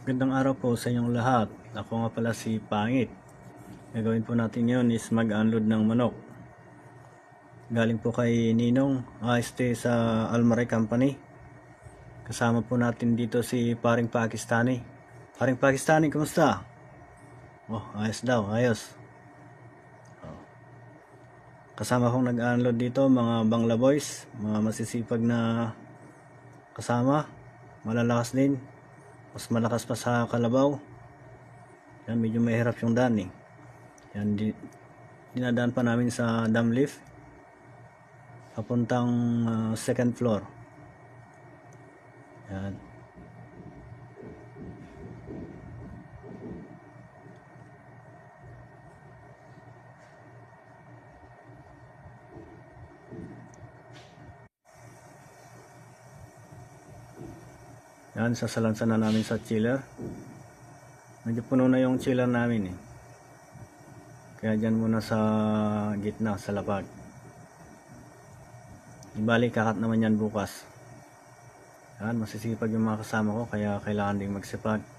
Gandang araw po sa inyong lahat. Ako nga pala si Pangit. Gagawin po natin yun is mag-unload ng manok. Galing po kay Ninong sa Almaray Company. Kasama po natin dito si Paring Pakistani. Paring Pakistani, kumusta? Oh, ayos daw, ayos. Kasama kong nag-unload dito mga Bangla Boys, mga masisipag na kasama, malalakas din. Mas malakas pa sa kalabaw. Yan, medyo mahirap yung daan eh. Yan, dinadaan pa namin sa dam lift papuntang second floor. Yan. Yan, sasalansan na namin sa chiller. Medyo puno na yung chiller namin eh. Kaya dyan muna sa gitna, sa lapag. Ibali, kakat naman yan bukas. Yan, masisipag yung mga kasama ko, kaya kailangan ding magsipag.